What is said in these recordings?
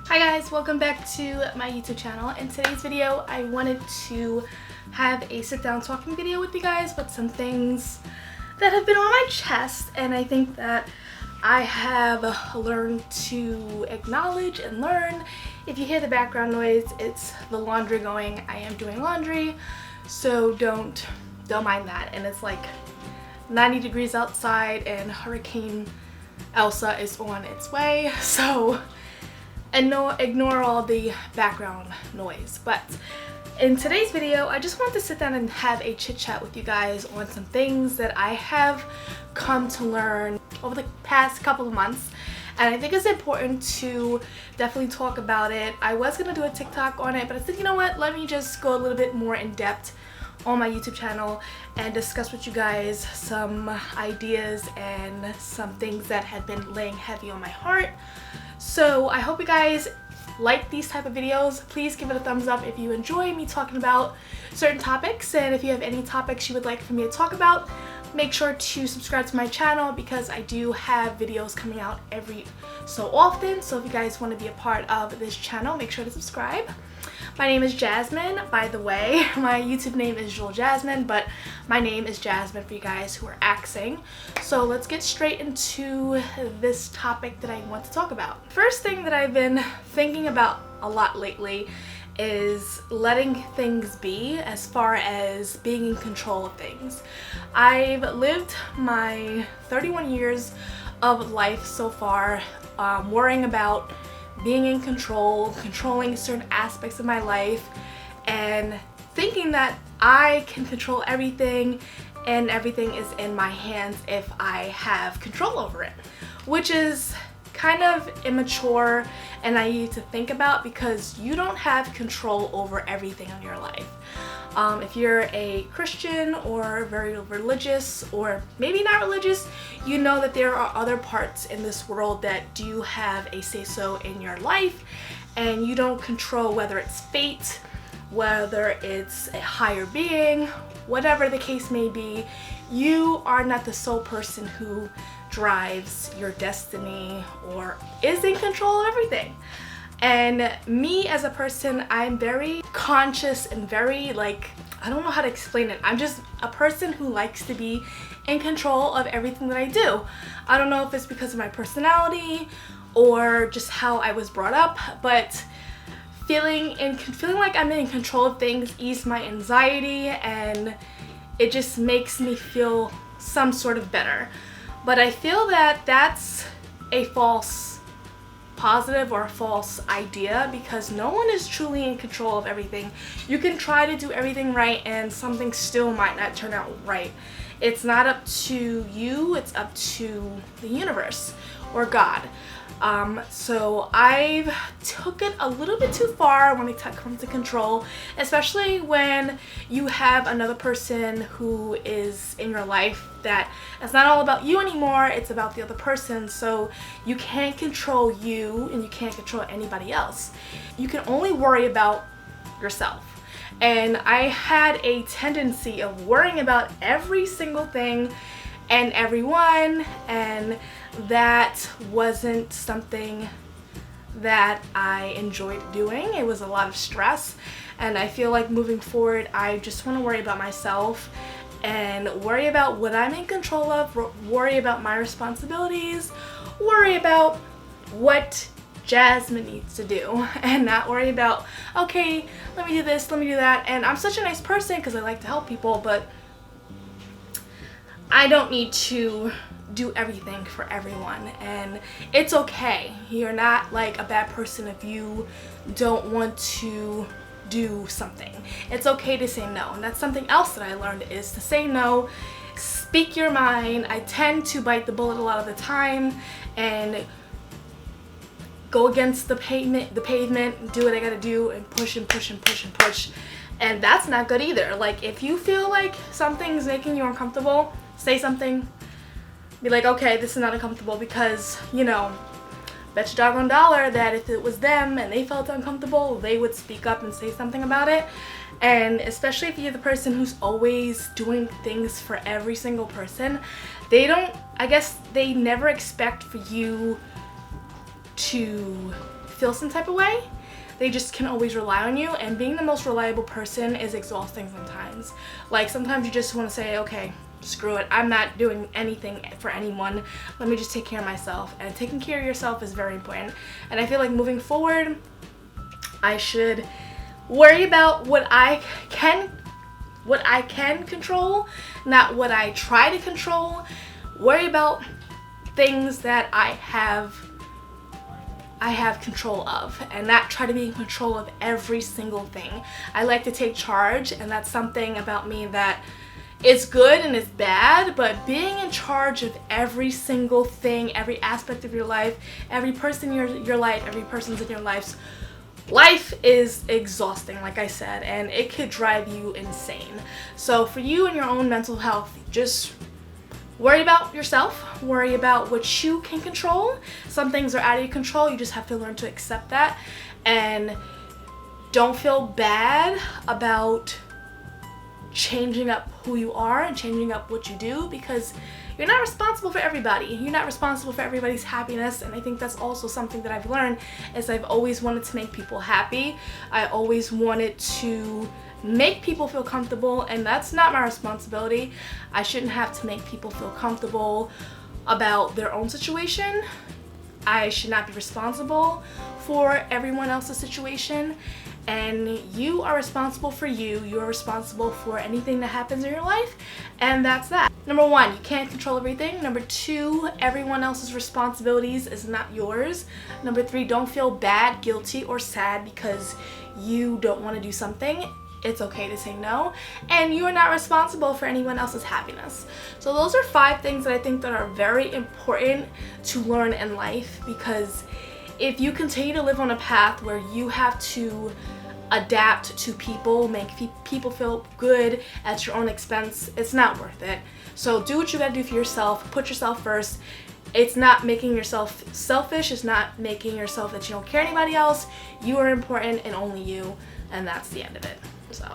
Hi guys, welcome back to my YouTube channel. In today's video, I wanted to have a sit-down talking video with you guys with some things that have been on my chest, and I think that I have learned to acknowledge and learn. If you hear the background noise, it's the laundry going. I am doing laundry, so don't mind that. And it's like 90 degrees outside and Hurricane Elsa is on its way, so ignore all the background noise. But in today's video, I just wanted to sit down and have a chit chat with you guys on some things that I have come to learn over the past couple of months, and I think it's important to definitely talk about it. I was gonna do a TikTok on it, but I said, you know what, let me just go a little bit more in depth on my YouTube channel and discuss with you guys some ideas and some things that have been laying heavy on my heart. So I hope you guys like these type of videos. Please give it a thumbs up if you enjoy me talking about certain topics, and if you have any topics you would like for me to talk about, make sure to subscribe to my channel because I do have videos coming out every so often. So if you guys want to be a part of this channel, make sure to subscribe. My name is Jasmine, by the way. My YouTube name is Jasmine, but my name is Jasmine for you guys who are asking. So let's get straight into this topic that I want to talk about. First thing that I've been thinking about a lot lately is letting things be, as far as being in control of things. I've lived my 31 years of life so far worrying about being in control, controlling certain aspects of my life, and thinking that I can control everything and everything is in my hands if I have control over it, which is kind of immature and naive to think about, because you don't have control over everything in your life. If you're a Christian or very religious, or maybe not religious, you know that there are other parts in this world that do have a say-so in your life, and you don't control whether it's fate, whether it's a higher being, whatever the case may be. You are not the sole person who drives your destiny or is in control of everything. And me as a person, I'm very conscious and very, like, I don't know how to explain it. I'm just a person who likes to be in control of everything that I do. I don't know if it's because of my personality or just how I was brought up, but feeling like I'm in control of things eases my anxiety, and it just makes me feel some sort of better. But I feel that that's a false positive or a false idea, because no one is truly in control of everything. You can try to do everything right and something still might not turn out right. It's not up to you, it's up to the universe or God. So I've took it a little bit too far when it comes to control, especially when you have another person who is in your life that it's not all about you anymore, it's about the other person. So you can't control you and you can't control anybody else. You can only worry about yourself. And I had a tendency of worrying about every single thing and everyone, and that wasn't something that I enjoyed doing. It was a lot of stress, and I feel like moving forward I just want to worry about myself and worry about what I'm in control of, worry about my responsibilities, worry about what Jasmine needs to do, and not worry about, okay, let me do this, let me do that. And I'm such a nice person because I like to help people, but I don't need to do everything for everyone, and it's okay. You're not like a bad person if you don't want to do something. It's okay to say no, and that's something else that I learned, is to say no, speak your mind. I tend to bite the bullet a lot of the time and go against the pavement, do what I gotta do, and push and push and push and push, and that's not good either. Like, if you feel like something's making you uncomfortable, say something. Be like, okay, this is not uncomfortable, because, you know, bet your doggone dollar that if it was them and they felt uncomfortable, they would speak up and say something about it. And especially if you're the person who's always doing things for every single person, I guess they never expect for you to feel some type of way, they just can always rely on you, and being the most reliable person is exhausting sometimes. Like sometimes you just want to say, okay, screw it, I'm not doing anything for anyone, let me just take care of myself. And taking care of yourself is very important, and I feel like moving forward I should worry about what I can control, not what I try to control. Worry about things that I have control of, and not try to be in control of every single thing. I like to take charge, and that's something about me that is good and is bad, but being in charge of every single thing, every aspect of your life, every person in your life, every person's in your life is exhausting, like I said, and it could drive you insane. So for you and your own mental health, just worry about yourself, worry about what you can control. Some things are out of your control, you just have to learn to accept that, and don't feel bad about changing up who you are and changing up what you do, because you're not responsible for everybody. You're not responsible for everybody's happiness, and I think that's also something that I've learned, is I've always wanted to make people happy. I always wanted to make people feel comfortable, and that's not my responsibility. I shouldn't have to make people feel comfortable about their own situation. I should not be responsible for everyone else's situation, and you are responsible for you. You are responsible for anything that happens in your life, and that's that. Number 1, you can't control everything. Number 2, everyone else's responsibilities is not yours. Number 3, don't feel bad, guilty, or sad because you don't want to do something. It's okay to say no, and you are not responsible for anyone else's happiness. So those are 5 things that I think that are very important to learn in life, because if you continue to live on a path where you have to adapt to people, make people feel good at your own expense, it's not worth it. So do what you gotta do for yourself, put yourself first. It's not making yourself selfish, it's not making yourself that you don't care anybody else. You are important and only you, and that's the end of it. So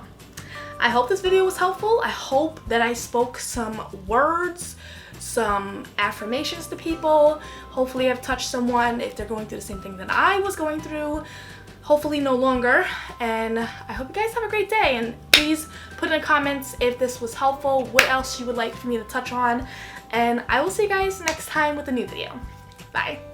I hope this video was helpful. I hope that I spoke some words, some affirmations to people. Hopefully I've touched someone if they're going through the same thing that I was going through. Hopefully no longer. And I hope you guys have a great day, and please put in the comments if this was helpful, what else you would like for me to touch on, and I will see you guys next time with a new video. Bye.